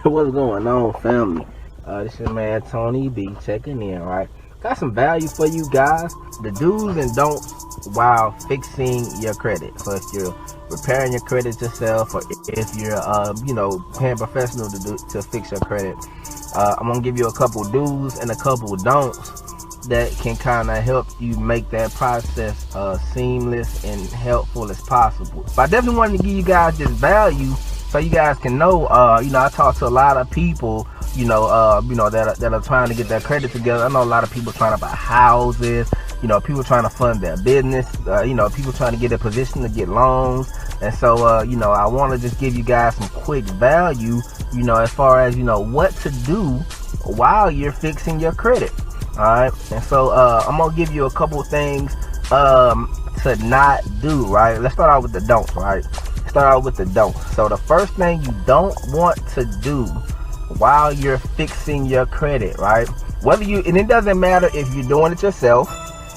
What's going on, family? This is your man Tony B checking in, right? Got some value for you guys. The do's and don'ts while fixing your credit. So if you're repairing your credit yourself, or if you're, paying a professional to fix your credit, I'm gonna give you a couple do's and a couple don'ts that can kind of help you make that process seamless and helpful as possible. But I definitely wanted to give you guys this value so you guys can know. I talk to a lot of people, that are trying to get their credit together. I know a lot of people trying to buy houses, people trying to fund their business, people trying to get a position to get loans. And so, I want to just give you guys some quick value, as far as, what to do while you're fixing your credit. All right. And so, I'm going to give you a couple things, to not do, right? Let's start out with the don'ts, right? Start out with the don'ts. So the first thing you don't want to do while you're fixing your credit, right? And it doesn't matter if you're doing it yourself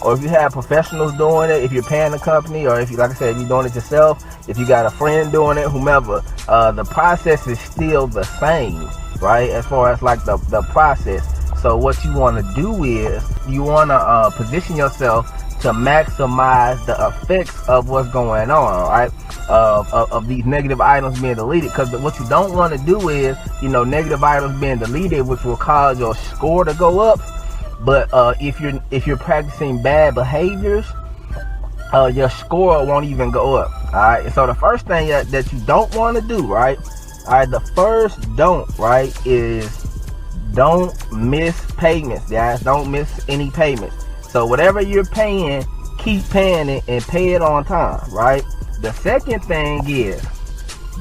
or if you have professionals doing it, if you're paying a company, or if you, like I said, if you're doing it yourself, if you got a friend doing it, whomever, the process is still the same, right? As far as like the process. So what you want to do is you want to position yourself to maximize the effects of what's going on, right? Of these negative items being deleted. Because what you don't want to do is, negative items being deleted, which will cause your score to go up. But if you're practicing bad behaviors, your score won't even go up. All right. So the first thing that you don't want to do, right? All right. The first don't, right, is don't miss payments, guys. Don't miss any payments. So whatever you're paying, keep paying it and pay it on time, right? The second thing is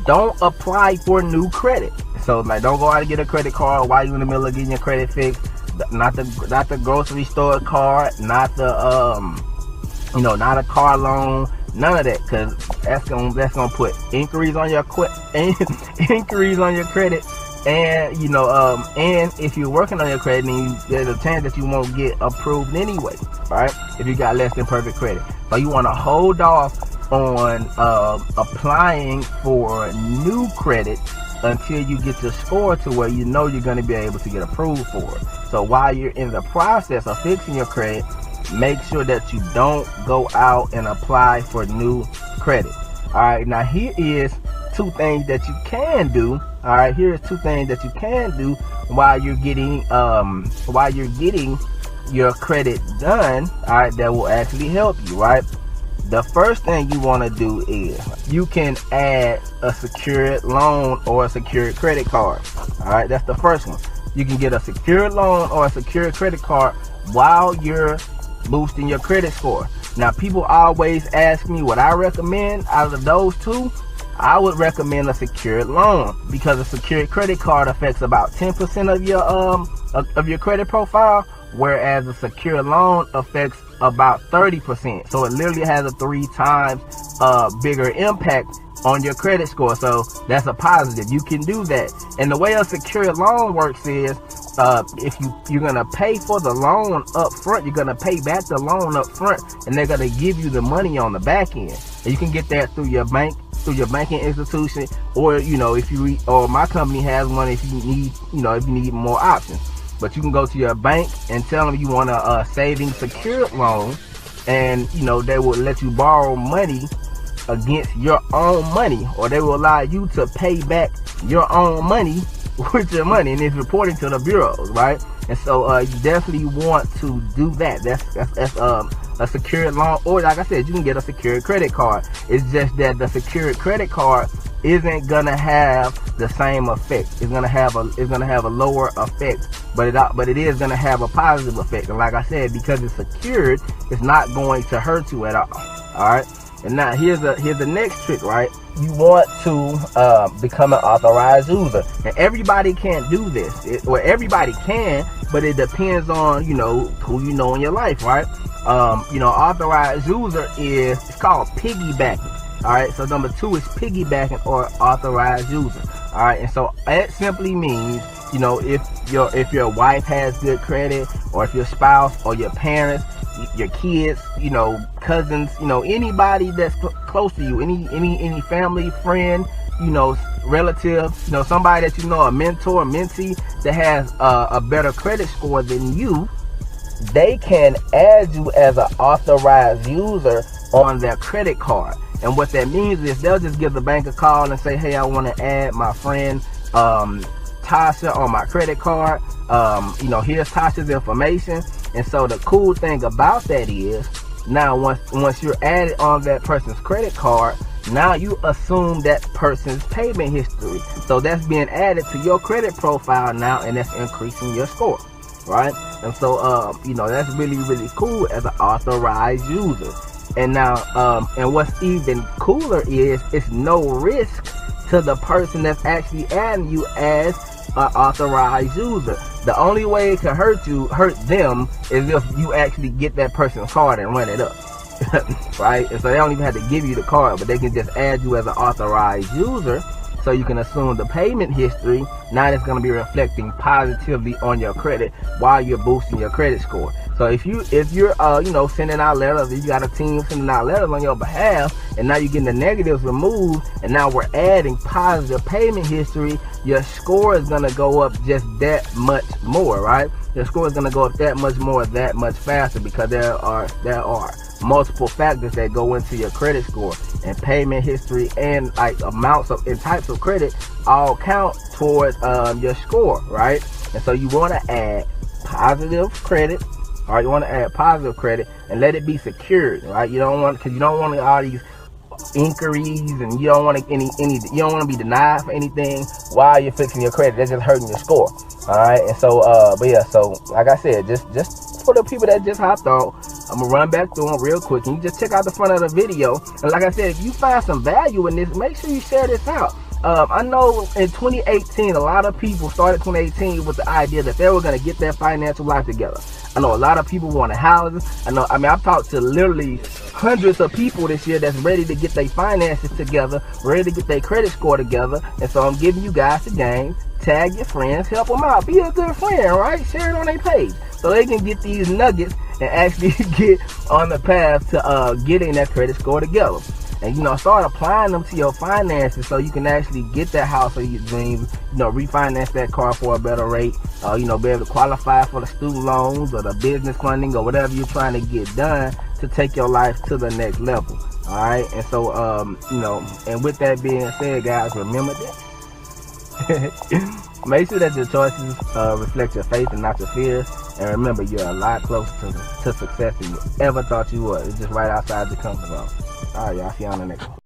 don't apply for new credit. So like, don't go out and get a credit card while you're in the middle of getting your credit fixed. Not the grocery store card, not the not a car loan, none of that, because that's gonna put inquiries on your inquiries on your credit. And and if you're working on your credit, then there's a chance that you won't get approved anyway, right? If you got less than perfect credit. So you want to hold off on applying for new credit until you get your score to where you're going to be able to get approved for it. So while you're in the process of fixing your credit, make sure that you don't go out and apply for new credit. All right, now here is two things that you can do. All right, here's two things that you can do while you're getting your credit done. All right, that will actually help you, right? The first thing you want to do is you can add a secured loan or a secured credit card. All right, that's the first one. You can get a secured loan or a secured credit card while you're boosting your credit score. Now, people always ask me what I recommend out of those two. I would recommend a secured loan, because a secured credit card affects about 10% of your credit profile, whereas a secured loan affects about 30%. So it literally has a 3 times bigger impact on your credit score. So that's a positive. You can do that. And the way a secured loan works is, if you're gonna pay for the loan up front, you're gonna pay back the loan up front, and they're gonna give you the money on the back end. And you can get that through your bank, through your banking institution, or or my company has one if you need more options. But you can go to your bank and tell them you want a savings secured loan, and they will let you borrow money against your own money, or they will allow you to pay back your own money with your money, and it's reporting to the bureaus, right? And so you definitely want to do that. That's a secured loan, or like I said, you can get a secured credit card. It's just that the secured credit card isn't gonna have the same effect. It's gonna have a lower effect, but it is gonna have a positive effect. And like I said, because it's secured, it's not going to hurt you at all. All right. And now here's the next trick, right? You want to become an authorized user, and everybody can't do this. Everybody can, but it depends on who you know in your life, right? Authorized user it's called piggybacking. All right, so number 2 is piggybacking or authorized user. All right, and so that simply means, if your wife has good credit, or if your spouse or your parents, your kids, cousins, anybody that's close to you, any family, friend, relative, somebody that a mentor, mentee that has a better credit score than you, they can add you as an authorized user on their credit card. And what that means is they'll just give the bank a call and say, hey, I want to add my friend Tasha on my credit card. Here's Tasha's information. And so the cool thing about that is, now once you're added on that person's credit card, now you assume that person's payment history. So that's being added to your credit profile now, and that's increasing your score, right? And so that's really, really cool as an authorized user. And now and what's even cooler is it's no risk to the person that's actually adding you as an authorized user. The only way it can hurt them is if you actually get that person's card and run it up. Right? And so they don't even have to give you the card, but they can just add you as an authorized user, so you can assume the payment history. Now it's going to be reflecting positively on your credit while you're boosting your credit score. So if you're sending out letters, if you got a team sending out letters on your behalf, and now you're getting the negatives removed, and now we're adding positive payment history, your score is going to go up just that much more, right? Your score is going to go up that much more, that much faster, because there are multiple factors that go into your credit score, and payment history and like amounts of and types of credit all count towards your score, right? And so you want to add positive credit. All right, you want to add positive credit and let it be secured, right? You don't want all these inquiries, and you don't want you don't want to be denied for anything while you're fixing your credit. That's just hurting your score. All right, and so but yeah, so like I said, just for the people that just hopped on, I'm gonna run back through them real quick, and you just check out the front of the video. And like I said, if you find some value in this, make sure you share this out. I know in 2018, a lot of people started 2018 with the idea that they were going to get their financial life together. I know a lot of people wanted houses. I've talked to literally hundreds of people this year that's ready to get their finances together, ready to get their credit score together. And so I'm giving you guys the game. Tag your friends, help them out. Be a good friend, right? Share it on their page so they can get these nuggets and actually get on the path to getting that credit score together. And start applying them to your finances so you can actually get that house of your dreams, refinance that car for a better rate, be able to qualify for the student loans or the business funding or whatever you're trying to get done to take your life to the next level. All right, and so and with that being said, guys, remember this. Make sure that your choices reflect your faith and not your fears. And remember, you're a lot closer to success than you ever thought you were. It's just right outside your comfort zone. All right, y'all. See you on the next one.